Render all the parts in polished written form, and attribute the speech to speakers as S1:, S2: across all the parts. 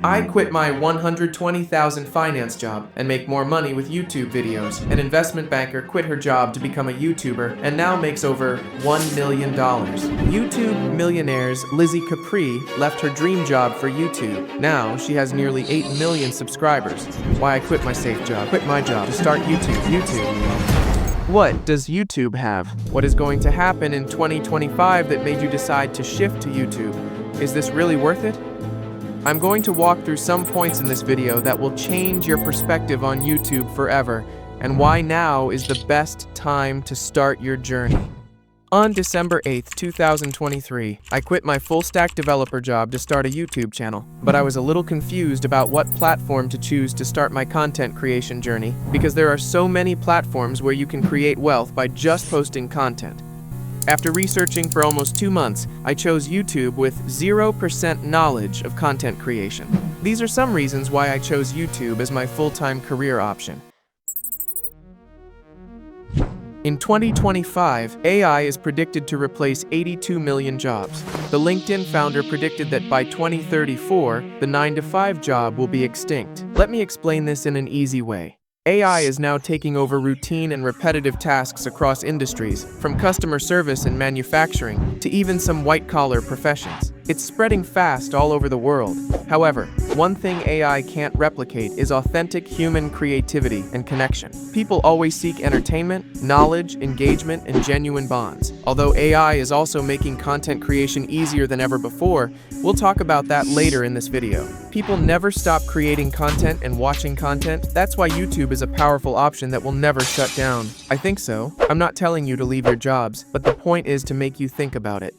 S1: I quit my $120,000 finance job and make more money with YouTube videos. An investment banker quit her job to become a YouTuber and now makes over $1 million. YouTube millionaires Lizzie Capri left her dream job for YouTube. Now she has nearly 8 million subscribers. Why I quit my safe job, quit my job to start YouTube. What does YouTube have? What is going to happen in 2025 that made you decide to shift to YouTube? Is this really worth it? I'm going to walk through some points in this video that will change your perspective on YouTube forever, and why now is the best time to start your journey. On December 8th, 2023, I quit my full-stack developer job to start a YouTube channel, but I was a little confused about what platform to choose to start my content creation journey, because there are so many platforms where you can create wealth by just posting content. After researching for almost 2 months, I chose YouTube with 0% knowledge of content creation. These are some reasons why I chose YouTube as my full-time career option. In 2025, AI is predicted to replace 82 million jobs. The LinkedIn founder predicted that by 2034, the 9-to-5 job will be extinct. Let me explain this in an easy way. AI is now taking over routine and repetitive tasks across industries, from customer service and manufacturing to even some white-collar professions. It's spreading fast all over the world. However, one thing AI can't replicate is authentic human creativity and connection. People always seek entertainment, knowledge, engagement, and genuine bonds. Although AI is also making content creation easier than ever before, we'll talk about that later in this video. People never stop creating content and watching content. That's why YouTube is a powerful option that will never shut down. I think so. I'm not telling you to leave your jobs, but the point is to make you think about it.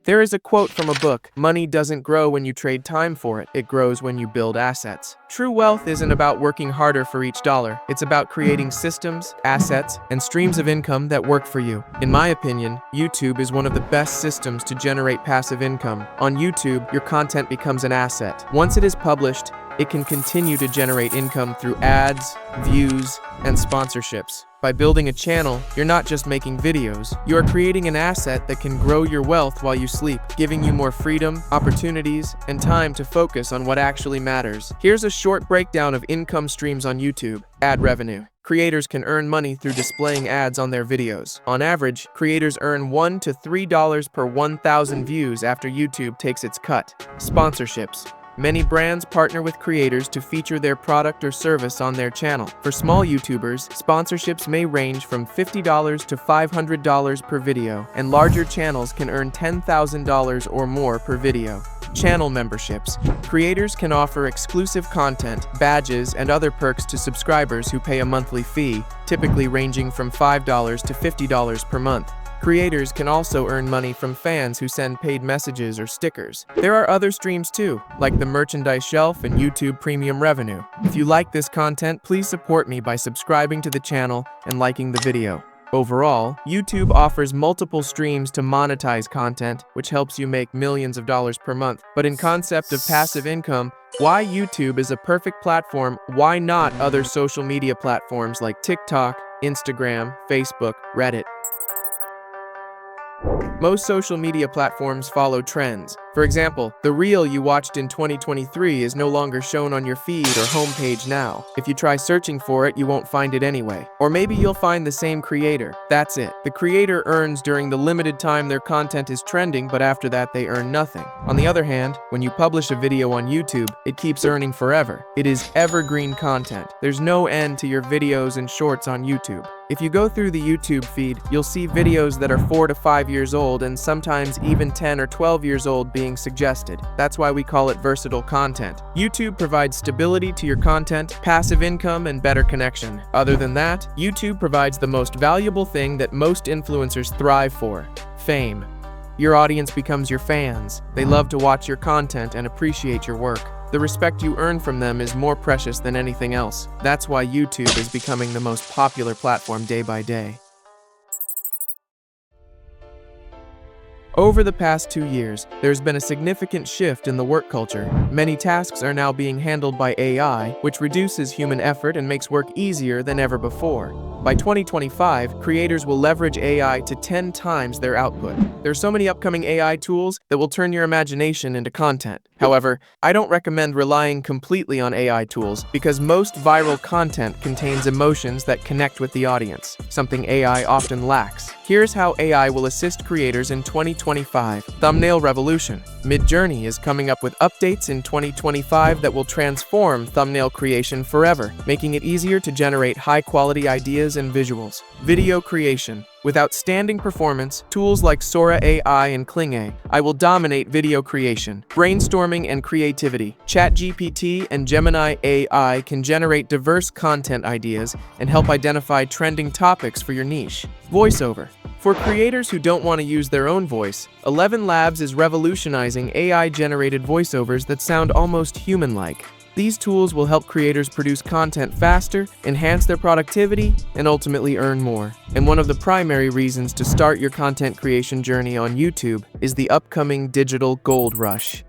S1: There is a quote from a book: "Money doesn't grow when you trade time for it, it grows when you build assets." True wealth isn't about working harder for each dollar, it's about creating systems, assets, and streams of income that work for you. In my opinion, YouTube is one of the best systems to generate passive income. On YouTube, your content becomes an asset. Once it is published, it can continue to generate income through ads, views, and sponsorships. By building a channel, you're not just making videos, you are creating an asset that can grow your wealth while you sleep, giving you more freedom, opportunities, and time to focus on what actually matters. Here's a short breakdown of income streams on YouTube. Ad revenue. Creators can earn money through displaying ads on their videos. On average, creators earn $1 to $3 per 1,000 views after YouTube takes its cut. Sponsorships. Many brands partner with creators to feature their product or service on their channel. For small YouTubers, sponsorships may range from $50 to $500 per video, and larger channels can earn $10,000 or more per video. Channel memberships. Creators can offer exclusive content, badges, and other perks to subscribers who pay a monthly fee, typically ranging from $5 to $50 per month. Creators can also earn money from fans who send paid messages or stickers. There are other streams too, like the merchandise shelf and YouTube Premium revenue. If you like this content, please support me by subscribing to the channel and liking the video. Overall, YouTube offers multiple streams to monetize content, which helps you make millions of dollars per month. But in concept of passive income, why YouTube is a perfect platform, why not other social media platforms like TikTok, Instagram, Facebook, Reddit? Most social media platforms follow trends. For example, the reel you watched in 2023 is no longer shown on your feed or homepage now. If you try searching for it, you won't find it anyway. Or maybe you'll find the same creator. That's it. The creator earns during the limited time their content is trending, but after that they earn nothing. On the other hand, when you publish a video on YouTube, it keeps earning forever. It is evergreen content. There's no end to your videos and shorts on YouTube. If you go through the YouTube feed, you'll see videos that are 4 to 5 years old and sometimes even 10 or 12 years old being suggested. That's why we call it versatile content. YouTube provides stability to your content, passive income, and better connection. Other than that, YouTube provides the most valuable thing that most influencers thrive for: fame. Your audience becomes your fans. They love to watch your content and appreciate your work. The respect you earn from them is more precious than anything else. That's why YouTube is becoming the most popular platform day by day. Over the past 2 years, there's been a significant shift in the work culture. Many tasks are now being handled by AI, which reduces human effort and makes work easier than ever before. By 2025, creators will leverage AI to 10 times their output. There are so many upcoming AI tools that will turn your imagination into content. However, I don't recommend relying completely on AI tools because most viral content contains emotions that connect with the audience, something AI often lacks. Here's how AI will assist creators in 2025. Thumbnail revolution. Midjourney is coming up with updates in 2025 that will transform thumbnail creation forever, making it easier to generate high-quality ideas and visuals. Video creation. With outstanding performance, tools like Sora AI and Kling AI will dominate video creation. Brainstorming and creativity. ChatGPT and Gemini AI can generate diverse content ideas and help identify trending topics for your niche. Voiceover. For creators who don't want to use their own voice, 11 Labs is revolutionizing AI-generated voiceovers that sound almost human-like. These tools will help creators produce content faster, enhance their productivity, and ultimately earn more. And one of the primary reasons to start your content creation journey on YouTube is the upcoming digital gold rush.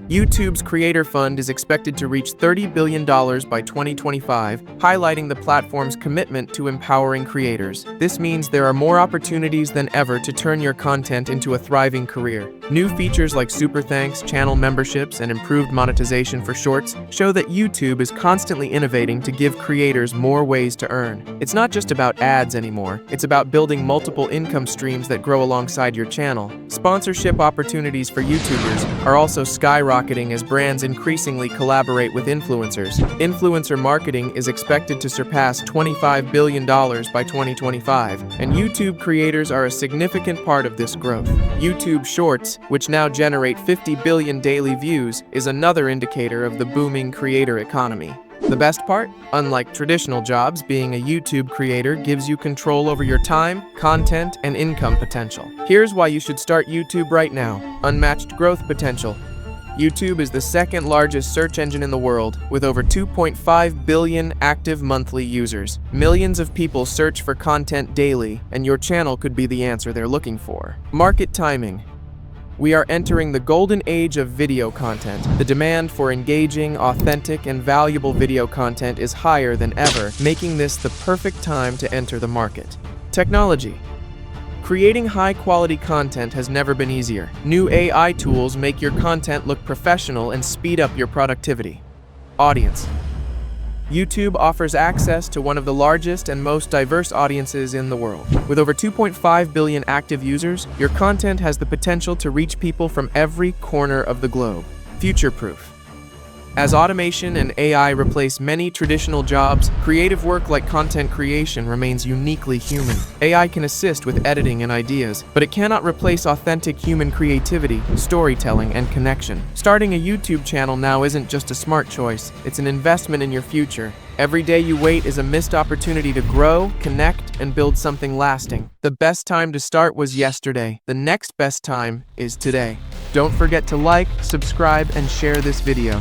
S1: YouTube's Creator Fund is expected to reach $30 billion by 2025, highlighting the platform's commitment to empowering creators. This means there are more opportunities than ever to turn your content into a thriving career. New features like Super Thanks, channel memberships, and improved monetization for shorts show that YouTube is constantly innovating to give creators more ways to earn. It's not just about ads anymore, it's about building multiple income streams that grow alongside your channel. Sponsorship opportunities for YouTubers are also skyrocketing as brands increasingly collaborate with influencers. Influencer marketing is expected to surpass $25 billion by 2025, and YouTube creators are a significant part of this growth. YouTube Shorts, which now generate 50 billion daily views, is another indicator of the booming creator economy. The best part? Unlike traditional jobs, being a YouTube creator gives you control over your time, content, and income potential. Here's why you should start YouTube right now. Unmatched growth potential. YouTube is the second largest search engine in the world, with over 2.5 billion active monthly users. Millions of people search for content daily, and your channel could be the answer they're looking for. Market timing. We are entering the golden age of video content. The demand for engaging, authentic, and valuable video content is higher than ever, making this the perfect time to enter the market. Technology. Creating high-quality content has never been easier. New AI tools make your content look professional and speed up your productivity. Audience. YouTube offers access to one of the largest and most diverse audiences in the world. With over 2.5 billion active users, your content has the potential to reach people from every corner of the globe. Future-proof. As automation and AI replace many traditional jobs, creative work like content creation remains uniquely human. AI can assist with editing and ideas, but it cannot replace authentic human creativity, storytelling, and connection. Starting a YouTube channel now isn't just a smart choice, it's an investment in your future. Every day you wait is a missed opportunity to grow, connect, and build something lasting. The best time to start was yesterday. The next best time is today. Don't forget to like, subscribe, and share this video.